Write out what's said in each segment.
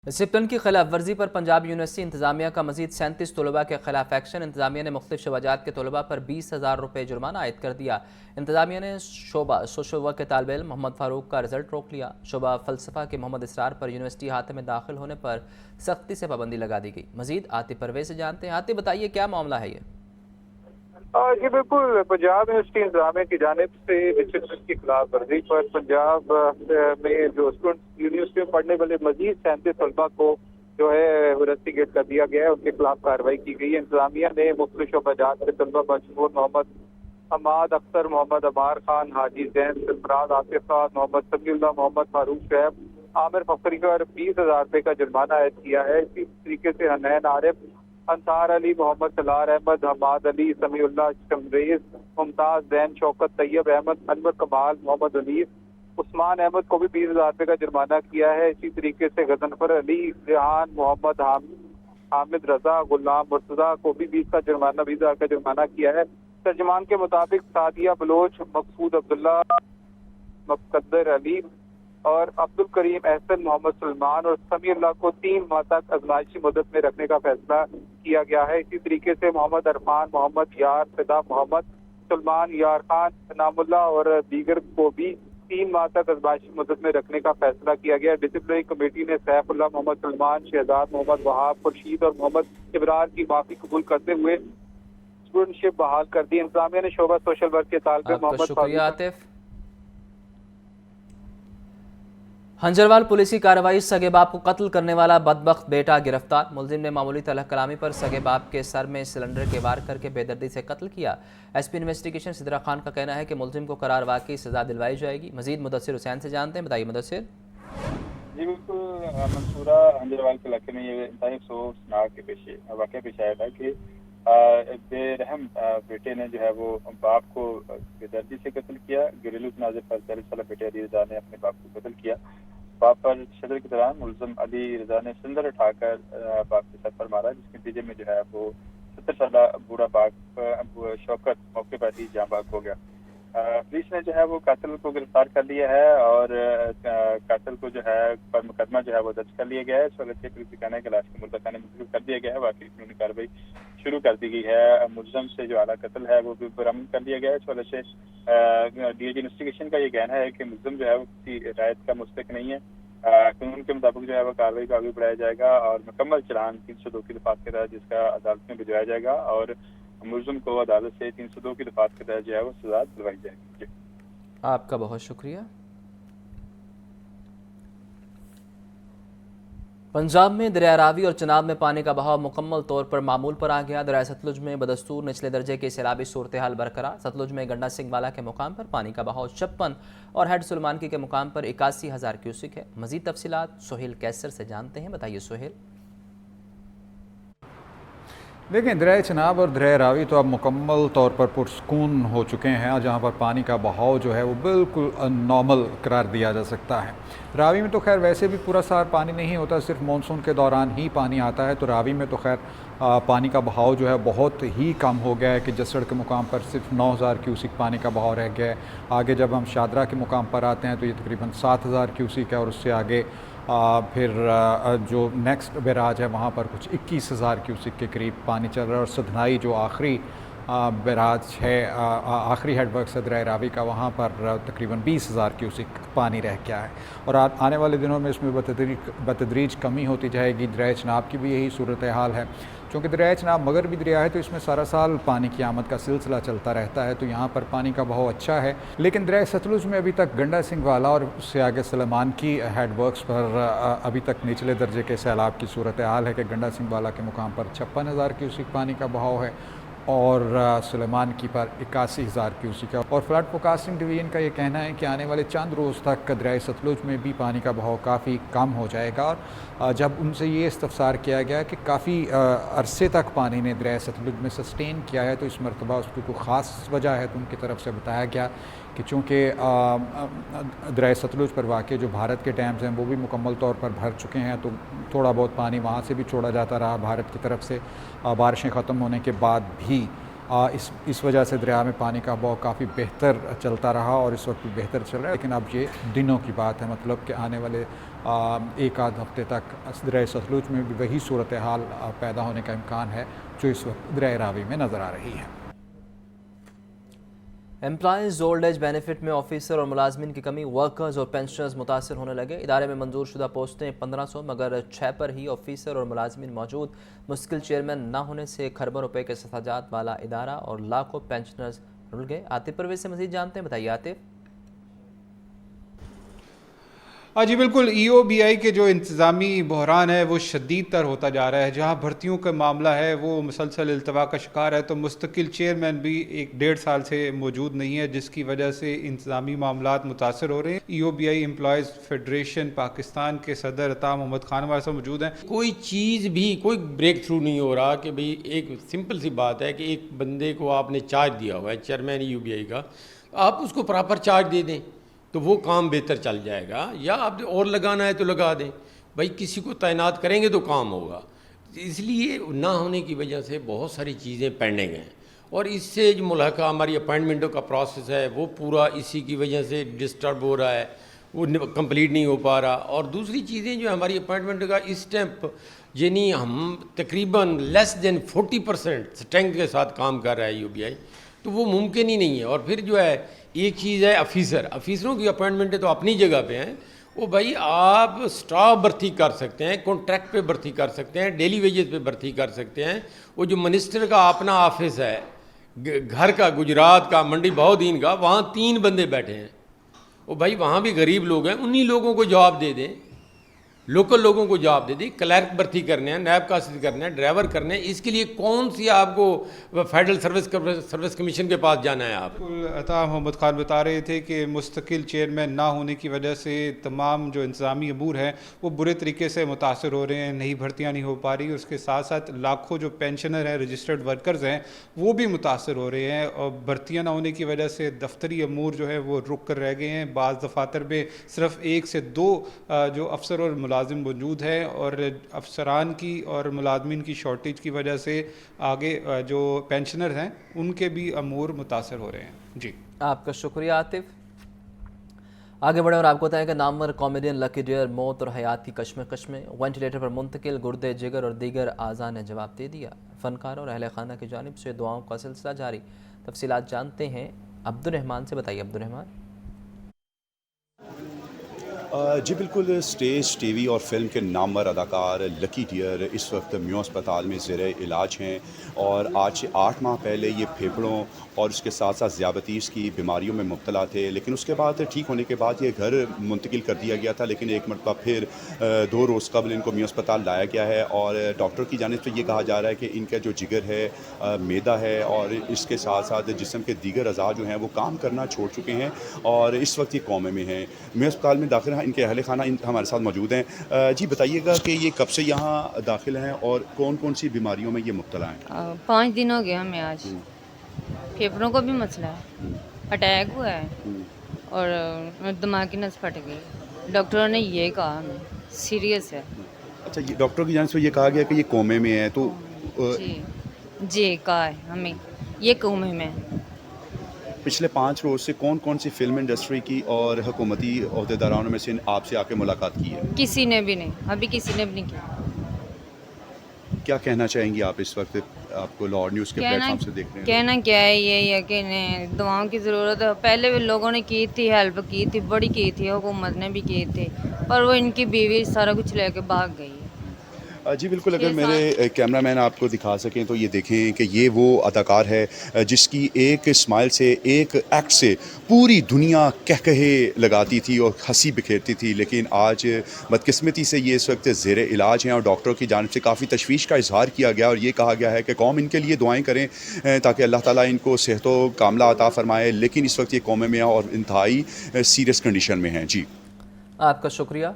Discipline की खिलाफ वर्जी पर पंजाब यूनिवर्सिटी इंतजामिया का मजीद 37 तलबा के खिलाफ एक्शन। इंतजामिया ने मुख्तलिफ शोबाजात के तलबा पर 20,000 रुपये जुर्माना आयद कर दिया। इंतजामिया ने शोबा सोशल वर्क के तालिब इल्म मोहम्मद फारूक का रिजल्ट रोक लिया। शोबा फ़लसफ़ा के मोहम्मद इसरार पर यूनिवर्सिटी हाथे में दाखिल होने पर सख्ती से पाबंदी लगा दी गई। मजीद आतिफ परवेज से जानते हैं। आतिफ, बताइए क्या मामला है ये? जी बिल्कुल, पंजाब यूनिवर्सिटी इंतजामिया की जानिब से डिसिप्लिन की खिलाफ वर्जी पर पंजाब में जो स्टूडेंट यूनिवर्सिटी में पढ़ने वाले मजीद 37 तलबा को जो है इन्वेस्टिगेट कर दिया गया है, उनके खिलाफ कार्रवाई की गई है। इंतजामिया ने मुख्तलिफ शोबाजात के तलबा बशमूल मोहम्मद हमाद अख्तर, मोहम्मद अबार खान, हाजी जैन, सरफराज आसिफ खान, मोहम्मद समीउल्लाह, मोहम्मद फारूक शैब, आमिर फखरी पर 20,000 रुपये का जुर्माना आयद किया है। इसी तरीके से हनैन आरिफ, अंसार अली, मोहम्मद सलार अहमद, हमाद अली, समीउल्लाह शमरेज, मुमताज जैन, शौकत तैयब अहमद, अनवर कमाल, मोहम्मद अनीस, उस्मान अहमद को भी 20,000 रुपये का जुर्माना किया है। इसी तरीके से गजनफर अली, जहान, मोहम्मद हामिद रजा, गुलाम मुर्तजा को भी 20,000 का जुर्माना किया है। तर्जमान के मुताबिक सादिया बलोच, मकसूद अब्दुल्ला, मुकद्दर अली और अब्दुल करीम एहसन, मोहम्मद सलमान और समीउल्लाह को 3 माह तक आजमाइशी मुद्दत में रखने का फैसला किया गया है। इसी तरीके से मोहम्मद अरफान, मोहम्मद यार, फिदा मोहम्मद, सलमान यार खान, नामुल्ला और दीगर को भी 3 माह तक आजमाइशी मुद्दत में रखने का फैसला किया गया। डिसिप्लिनरी कमेटी ने सैफुल्लाह, मोहम्मद सलमान, शहजाद मोहम्मद वहाब, खुर्शीद और मोहम्मद इब्रार की माफी कबूल करते हुए स्टूडेंटशिप बहाल कर दी। इंतजामिया ने शोबा सोशल वर्क के तालिब मोहम्मद शुक्रिया आतिफ। हंजरवाल पुलिस की कार्रवाई, सगे बाप को कत्ल करने वाला बदबख्त बेटा गिरफ्तार। मुलजिम ने मामूली तलह कलामी पर सगे बाप के सर में सिलेंडर के वार करके बेदर्दी से कत्ल किया। एसपी इन्वेस्टिगेशन सिद्रा खान का कहना है कि मुलजिम को करार वाकई सजा दिलवाई जाएगी। मजीद मुदस्सिर हुसैन से जानते हैं। बताइए मुदस्सिर। जी बिल्कुल, मंसूरा हंजरवाल के इलाके में ये इंतहाई अफसोसनाक वाक़या पेश आया था कि बेरहम बेटे ने जो है वो बाप को बेदर्दी से कत्ल किया। घरेलू तनाज़े पर 40 साल बेटे अली रजा ने अपने बाप को कत्ल किया। बाप पर शदर के दौरान मुलजिम अली रजा ने सिलेंडर उठाकर बाप के सर पर मारा, जिसके नतीजे में जो है वो 70 साल बूढ़ा बाप शौकत मौके पर ही जाँ बाग हो गया। पुलिस ने जो है वो कातिल को गिरफ्तार कर लिया है और कातिल को जो है पर मुकदमा जो है वो दर्ज कर लिया गया है। इस वजह से पुलिस के कहने के लाश को मुल्तकाने मुंतकिल कर दिया गया है। बाकी कानूनी कार्रवाई शुरू कर दी गई है। मुलजम से जो आला कत्ल है वो भी बरामद कर लिया गया है। इस वजह से डीएजी इन्वेस्टिगेशन का ये कहना है कि मुलजम जो है वो किसी रायत का मुस्तक नहीं है। कानून के मुताबिक जो है वो कार्रवाई को आगे बढ़ाया जाएगा और मुकम्मल चालान 302 की दफात के तहत जिसका अदालत में भिजवाया जाएगा और मुलजिम को अदालत से 302 की दफात के तहत जो है वो सजा दिलवाई जाएगी। आपका बहुत शुक्रिया। पंजाब में दरिया रावी और चनाब में पानी का बहाव मुकम्मल तौर पर मामूल पर आ गया। दरिया सतलुज में बदस्तूर निचले दर्जे के सैलाबी सूरत हाल बरकरार। सतलुज में गंडा सिंह वाला के मुकाम पर पानी का बहाव 56 और हेड सुलेमानकी के मुकाम पर 81,000 क्यूसिक है। मजीद तफसीलात सोहेल कैसर से जानते हैं। बताइए सोहेल। देखिए, दरिया चनाब और दरिया रावी तो अब मुकम्मल तौर पर पुरसकून हो चुके हैं, जहाँ पर पानी का बहाव जो है वो बिल्कुल नॉर्मल करार दिया जा सकता है। रावी में तो खैर वैसे भी पूरा साल पानी नहीं होता, सिर्फ मानसून के दौरान ही पानी आता है। तो रावी में तो खैर पानी का बहाव जो है बहुत ही कम हो गया है कि जसड़ के मुकाम पर सिर्फ 9,000 क्यूसिक पानी का बहाव रह गया है। आगे जब हम शादरा के मुकाम पर आते हैं तो ये तकरीबन 7,000 क्यूसिक है और उससे आगे फिर जो नेक्स्ट बैराज है वहाँ पर कुछ 21,000 क्यूसिक के करीब पानी चल रहा है। और सधनाई जो आखिरी बैराज है, आखिरी हेडवर्क है दरिया रावी का, वहाँ पर तकरीबन 20,000 क्यूसिक पानी रह गया है। और आने वाले दिनों में इसमें बतदरीज कमी होती जाएगी। दरिया चनाब की भी यही सूरत हाल है। चूँकि दरिया चनाब मगर भी दरिया है तो इसमें सारा साल पानी की आमद का सिलसिला चलता रहता है, तो यहाँ पर पानी का बहाव अच्छा है। लेकिन दरिया सतलुज में अभी तक गंडा सिंह वाला और उससे आगे सलेमान की हेडवर्क्स पर अभी तक निचले दर्जे के सैलाब की सूरत हाल है कि गंडा सिंह वाला के मुकाम पर 56,000 क्यूसिक पानी का बहाव है और सुलेमान की पर 81,000 क्यूसिक है। और फ्लड फोरकास्टिंग डिवीजन का ये कहना है कि आने वाले चंद रोज़ तक दरिया सतलुज में भी पानी का बहाव काफ़ी कम हो जाएगा। और जब उनसे ये इस्तफसार किया गया कि काफ़ी अरसे तक पानी ने दरिया सतलुज में सस्टेन किया है तो इस मरतबा उसकी कोई ख़ास वजह है, तो उनकी तरफ से बताया गया कि चूँकि दरिया सतलुज पर वाक़ जो भारत के डैम्स हैं वो भी मुकम्मल तौर पर भर चुके हैं, तो थोड़ा बहुत पानी वहाँ से भी छोड़ा जाता रहा भारत की तरफ से बारिशें ख़त्म होने के बाद भी। इस वजह से दरिया में पानी का बहाव काफ़ी बेहतर चलता रहा और इस वक्त भी बेहतर चल रहा है। लेकिन अब ये दिनों की बात है, मतलब कि आने वाले एक आध हफ्ते तक दरिया सतलुज में भी वही सूरत हाल पैदा होने का इम्कान है जो इस वक्त दरिया रावी में नज़र आ रही है। एम्प्लॉइज़ ओल्ड एज बेनिफिट में ऑफिसर और मुलाजमिन की कमी, वर्कर्स और पेंशनर्स मुतासर होने लगे। इदारे में मंजूर शुदा पोस्टें 1500 मगर 6 पर ही ऑफिसर और मुलाजमिन मौजूद। मुश्किल चेयरमैन न होने से खरबों रुपए के सफाजात वाला इदारा और लाखों पेंशनर्स रुल गए। आतिफ परवेज से मज़ीद जानते हैं, बताइए आतिफ। जी बिल्कुल, EOBI के जो इंतज़ामी बहरान है वो शदीद तर होता जा रहा है। जहाँ भर्तियों का मामला है वो मुसलसल इल्तवा का शिकार है, तो मुस्तकिल चेयरमैन भी 1-1.5 साल से मौजूद नहीं है, जिसकी वजह से इंतज़ामी मामलात मुतासर हो रहे हैं। EOBI एम्प्लॉयज़ फेडरेशन पाकिस्तान के सदर अता मोहम्मद खान हमारे साथ मौजूद हैं। कोई चीज़ भी कोई ब्रेक थ्रू नहीं हो रहा कि भाई एक सिंपल सी बात है कि एक बंदे को आपने चार्ज दिया हुआ है चेयरमैन EOBI का, आप उसको प्रॉपर चार्ज दे दें तो वो काम बेहतर चल जाएगा, या आप और लगाना है तो लगा दें। भाई किसी को तैनात करेंगे तो काम होगा। इसलिए ना होने की वजह से बहुत सारी चीज़ें पेंडिंग हैं और इससे जो मुल्हका हमारी अपॉइंटमेंटों का प्रोसेस है वो पूरा इसी की वजह से डिस्टर्ब हो रहा है, वो कंप्लीट नहीं हो पा रहा। और दूसरी चीज़ें जो हमारी अपॉइंटमेंट का स्टैम्प यानी हम तकरीबन लेस देन 40% स्ट्रेंथ के साथ काम कर रहा है EOBI, तो वो मुमकिन ही नहीं है। और फिर जो है एक चीज़ है ऑफिसरों की अपॉइंटमेंटें तो अपनी जगह पे हैं। वो भाई आप स्टाफ भर्ती कर सकते हैं, कॉन्ट्रैक्ट पे भर्ती कर सकते हैं, डेली वेजेस पे भर्ती कर सकते हैं। वो जो मिनिस्टर का अपना ऑफिस है घर का, गुजरात का, मंडी बहाउद्दीन का, वहाँ 3 बंदे बैठे हैं। वो भाई वहाँ भी गरीब लोग हैं, उन्हीं लोगों को जॉब दे दें, लोकल लोगों को जॉब दे दी। क्लर्क भर्ती करने हैं, नायब कासिद करने हैं, ड्राइवर करने हैं, इसके लिए कौन सी आपको फेडरल सर्विस कमीशन के पास जाना है? आप अता मोहम्मद खान बता रहे थे कि मुस्तकिल चेयरमैन ना होने की वजह से तमाम जो इंतज़ामी अमूर हैं वो बुरे तरीके से मुतासर हो रहे हैं, नई भर्तियाँ नहीं हो पा रही। उसके साथ साथ लाखों जो पेंशनर हैं, रजिस्टर्ड वर्कर्स हैं, वो भी मुतासर हो रहे हैं और भर्तियाँ ना होने की वजह से दफ्तरी अमूर जो है वो रुक कर रह गए हैं। बाज़ दफातर में सिर्फ 1 से 2 जो अफसर और मुलाजिम मौजूद है और अफसरान की और मुलाजमिन की शॉर्टेज की वजह से आगे जो पेंशनर हैं उनके भी अमूर मुतासर हो रहे हैं। जी आपका शुक्रिया आतिफ। आगे बढ़े और आपको बताएं कि नामवर कॉमेडियन लकी डेयर मौत और हयात की कश्मकश में, वेंटिलेटर पर मुंतकिल, गुर्दे, जिगर और दीगर आज़ा ने जवाब दे दिया। फनकार और अहले खाना की जानिब से दुआओं का सिलसिला जारी। तफसीलात जानते हैं अब्दुल रहमान से, बताइए अब्दुल रहमान। जी बिल्कुल, स्टेज, टीवी और फिल्म के नामवर अदाकार लकी डियर इस वक्त म्यू अस्पताल में ज़ेर इलाज हैं और आज से 8 माह पहले ये फेफड़ों और उसके साथ साथ ज़ियाबतीस की बीमारियों में मुब्तला थे, लेकिन उसके बाद ठीक होने के बाद ये घर मुंतकिल कर दिया गया था। लेकिन एक मरतबा फिर 2 रोज़ कबल इनको म्यू अस्पताल लाया गया है और डॉक्टर की जानिब से ये कहा जा रहा है कि इनका जो जिगर है, मैदा है और इसके साथ साथ जिस्म के दीगर अज़ा जो हैं वो काम करना छोड़ चुके हैं और इस वक्त ये कोमे में हैं। म्यू अस्पताल में दाखिल इनके अहले खाना हमारे साथ मौजूद हैं। जी बताइएगा कि ये कब से यहाँ दाखिल हैं और कौन कौन सी बीमारियों में ये मुब्तला हैं? 5 दिन हो गए हमें। आज फेफड़ों का भी मसला है, अटैक हुआ है और दिमाग की नस फट गई। डॉक्टरों ने ये कहा हमें सीरियस है। अच्छा, ये डॉक्टर की जानिब से ये कहा गया कि ये कोमे में है, तो जी कहा है हमें ये कोमे में है। पिछले 5 रोज़ से कौन कौन सी फिल्म इंडस्ट्री की और हुकूमती अहदेदारानों में से आपसे आके मुलाकात की है? किसी ने भी नहीं, अभी किसी ने भी नहीं किया। क्या कहना चाहेंगी आप इस वक्त, आपको लाहौर न्यूज़ के प्लेटफॉर्म से देख रहे हैं? कहना क्या है, ये है कि दुआओं की ज़रूरत है। पहले भी लोगों ने की थी, हेल्प की थी, बड़ी की थी, हुकूमत ने भी की थी, पर वो इनकी बीवी सारा कुछ लेके भाग गई है। जी बिल्कुल, अगर मेरे कैमरामैन आपको दिखा सकें तो ये देखें कि ये वो अदाकार है जिसकी एक स्माइल से, एक एक्ट से पूरी दुनिया कहकहे लगाती थी और हंसी बिखेरती थी। लेकिन आज बदकिस्मती से ये इस वक्त ज़ेर इलाज हैं और डॉक्टरों की जानिब से काफ़ी तशवीश का इजहार किया गया और ये कहा गया है कि कौम इनके लिए दुआएं करें ताकि अल्लाह ताला इनको सेहत व कामला अता फरमाए। लेकिन इस वक्त ये कोमे में और इंतहाई सीरियस कंडीशन में हैं। जी आपका शुक्रिया।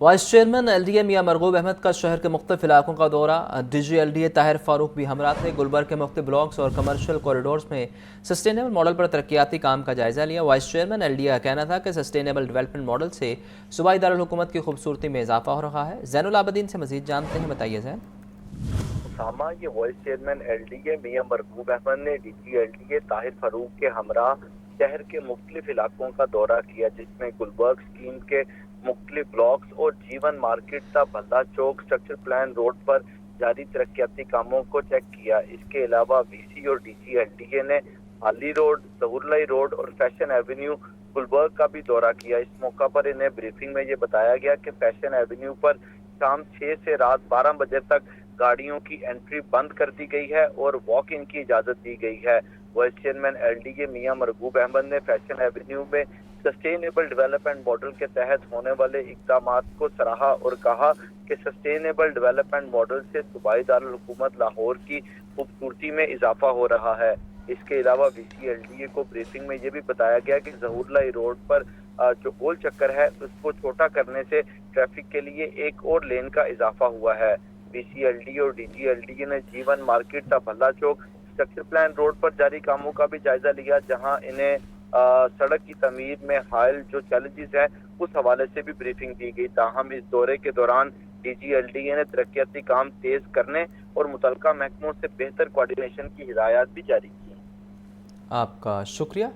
वाइस चेयरमैन LDA मियां मरगूब अहमद का शहर के मुख्तलिफ इलाकों का दौरा। DG LDA ताहिर फारूक भी हमरा थे। गुलबर्ग के मुख्तलिफ ब्लॉक्स और कमर्शियल कॉरिडोर्स में सस्टेनेबल मॉडल पर तरक्याती काम का जायज़ा लिया। वाइस चेयरमैन LDA का कहना था कि सस्टेनेबल डेवलपमेंट मॉडल से सूबाई दारुल हुकूमत की खूबसूरती में इजाफा हो रहा है। ज़ैनुल आबदीन से मज़ीद जानते हैं, बताइए ज़ैन। उसामा, ये वाइस चेयरमैन LDA मियां मरगूब अहमद ने DG LDA ताहिर फारूक के हमरा शहर के मुख्तलिफ इलाकों का दौरा किया, जिसमें गुलबर्ग स्कीम के मुख्तलिफ ब्लॉक्स और जीवन मार्केट ता भल्ला चौक स्ट्रक्चर प्लान रोड पर जारी तरक्याती कामों को चेक किया। इसके अलावा VC और DG LDA ने हाली रोड, जहूरलाई रोड और फैशन एवेन्यू गुलबर्ग का भी दौरा किया। इस मौका पर इन्हें ब्रीफिंग में ये बताया गया कि फैशन एवेन्यू पर शाम 6 से रात 12 बजे तक गाड़ियों की एंट्री बंद कर दी गई है और वॉक इन की इजाजत दी गई है। वाइस चेयरमैन LDA मियां मरगूब अहमद ने फैशन एवेन्यू में सस्टेनेबल डेवलपमेंट मॉडल के तहत होने वाले इक़दामात को सराहा और कहा कि सस्टेनेबल डेवलपमेंट मॉडल से सूबाई दारुल हुकूमत लाहौर की खूबसूरती में इजाफा हो रहा है। इसके अलावा VC LDA को ब्रीफिंग में ये भी बताया गया कि जहूरलाई रोड पर जो गोल चक्कर है उसको छोटा करने से ट्रैफिक के लिए एक और लेन का इजाफा हुआ है। VC LDA और DG LDA ने जीवन मार्केट ता भल्ला चौक स्ट्रक्चर प्लान रोड पर जारी कामों का भी जायजा लिया, जहां इन्हें सड़क की तमीर में हायल जो चैलेंजेस हैं उस हवाले से भी ब्रीफिंग दी गई। ताहम इस दौरे के दौरान DG LDA ने तरक्याती काम तेज करने और मुतल्लिका महकमों से बेहतर कोऑर्डिनेशन की हिदायत भी जारी की। आपका शुक्रिया।